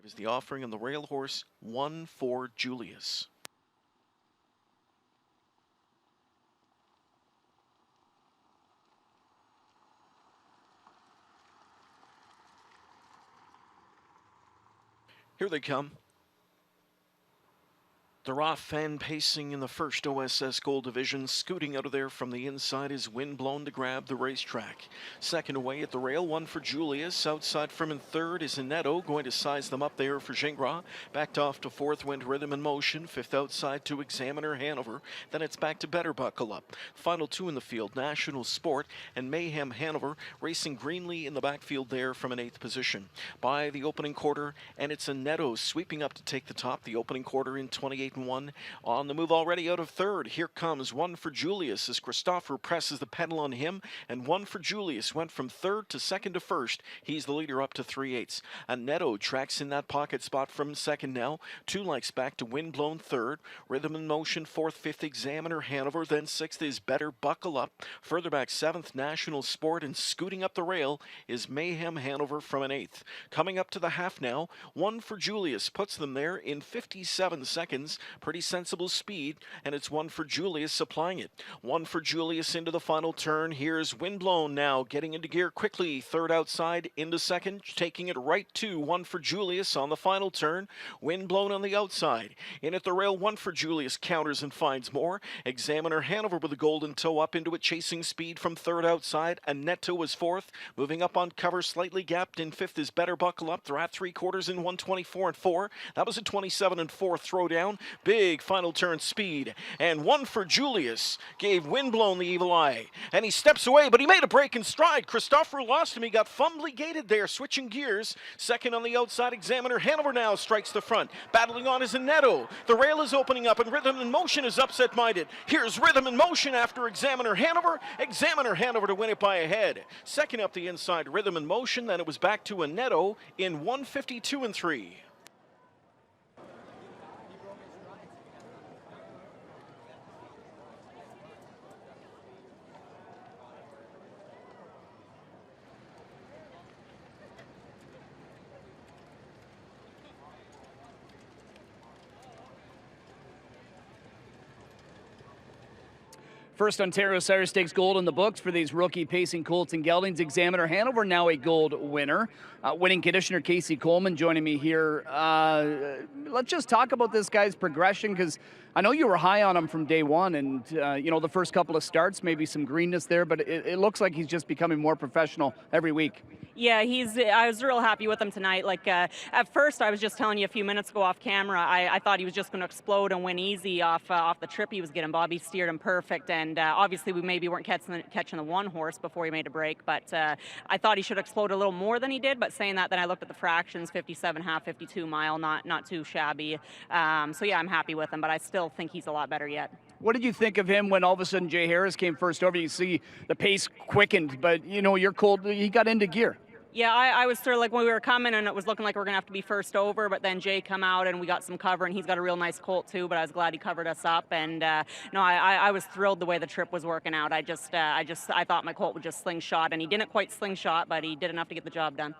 Is the offering on the rail horse, 1 for Julius. Here they come. They're off and pacing in the first OSS Gold Division. Scooting out of there from the inside is Windblown to grab the racetrack. Second away at the rail, 1 for Julius. Outside from in third is Ineto, going to size them up there for Gingras. Backed off to fourth went Rhythm and Motion. Fifth outside to Examiner Hanover. Then it's back to Better Buckle Up. Final two in the field, National Sport and Mayhem Hanover, racing greenly in the backfield there from an 8th position. By the opening quarter, and it's Ineto sweeping up to take the top. The opening quarter in 28-1. On the move already out of third. Here comes 1 for Julius as Christopher presses the pedal on him, and 1 for Julius went from third to second to first. He's the leader up to 3/8. Ineto tracks in that pocket spot from second now. 2 likes back to Windblown third. Rhythm and Motion fourth, 5th Examiner Hanover. Then 6th is Better Buckle Up. Further back 7th National Sport, and scooting up the rail is Mayhem Hanover from an 8th. Coming up to the half now, 1 for Julius puts them there in 57 seconds. Pretty sensible speed, and it's 1 for Julius supplying it. 1 for Julius into the final turn. Here's Windblown now getting into gear quickly. Third outside into second, taking it right to 1 for Julius on the final turn. Windblown on the outside. In at the rail, 1 for Julius counters and finds more. Examiner Hanover with a golden toe up into it, chasing speed from third outside. Ineto was fourth, moving up on cover, slightly gapped. In 5th is Better Buckle Up. They're at 3/4 in 1:24.4. That was a 27-4 throwdown. Big final turn speed, and 1 for Julius gave Windblown the evil eye, and he steps away, but he made a break in stride. Christopher lost him. He got fumbly gated there, switching gears. Second on the outside, Examiner Hanover now strikes the front. Battling on is Ineto. The rail is opening up, and Rhythm and Motion is upset-minded. Here's Rhythm and Motion after Examiner Hanover. Examiner Hanover to win it by a head. Second up the inside, Rhythm and Motion. Then it was back to Ineto in 1:52.3. First Ontario Sire Stakes gold in the books for these rookie pacing colts and geldings. Examiner Hanover now a gold winner. Winning conditioner Casey Coleman joining me here. Let's just talk about this guy's progression, because I know you were high on him from day one, and the first couple of starts, maybe some greenness there, but it looks like he's just becoming more professional every week. Yeah, I was real happy with him tonight. At first, I was just telling you a few minutes ago off camera, I thought he was just going to explode and win easy off the trip he was getting. Bobby steered him perfect, and obviously we maybe weren't catching the one horse before he made a break, but I thought he should explode a little more than he did. But saying that, then I looked at the fractions, 57.5, 52 mile, not too shabby. So yeah, I'm happy with him, but I still think he's a lot better yet. What did you think of him when all of a sudden Jay Harris came first over? You see the pace quickened, but your colt, he got into gear. Yeah, I was sort of like when we were coming, and it was looking like we are going to have to be first over, but then Jay come out and we got some cover, and he's got a real nice colt too, but I was glad he covered us up. And no, I was thrilled the way the trip was working out. I thought my colt would just slingshot, and he didn't quite slingshot, but he did enough to get the job done.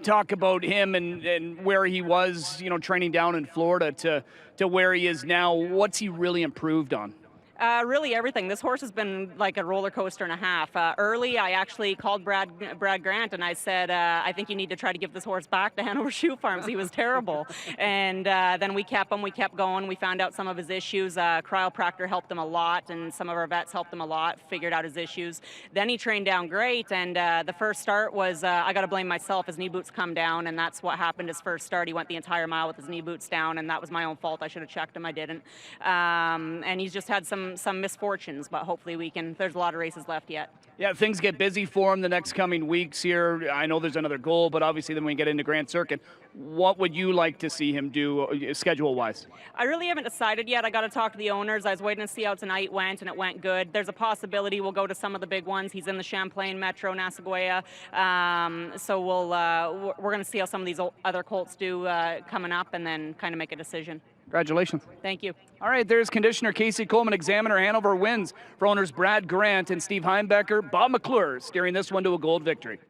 Talk about him and where he was, training down in Florida to where he is now. What's he really improved on? Really everything. This horse has been like a roller coaster and a half. Early, I actually called Brad Grant and I said, I think you need to try to give this horse back to Hanover Shoe Farms. He was terrible. And then we kept going. We found out some of his issues. Chiropractor helped him a lot, and some of our vets helped him a lot, figured out his issues. Then he trained down great, and the first start was, I got to blame myself. His knee boots come down, and that's what happened his first start. He went the entire mile with his knee boots down, and that was my own fault. I should have checked him. I didn't. And he's just had some misfortunes, but hopefully there's a lot of races left yet. Yeah, things get busy for him the next coming weeks here. I know there's another goal, but obviously then when we get into Grand Circuit, what would you like to see him do schedule-wise? I really haven't decided yet. I got to talk to the owners. I was waiting to see how tonight went, and it went good. There's a possibility we'll go to some of the big ones. He's in the Champlain Metro, Nassagaweya. So we're going to see how some of these other colts do coming up, and then kind of make a decision. Congratulations. Thank you. All right, there's conditioner Casey Coleman. Examiner Hanover wins for owners Brad Grant and Steve Heimbecker. Bob McClure steering this one to a gold victory.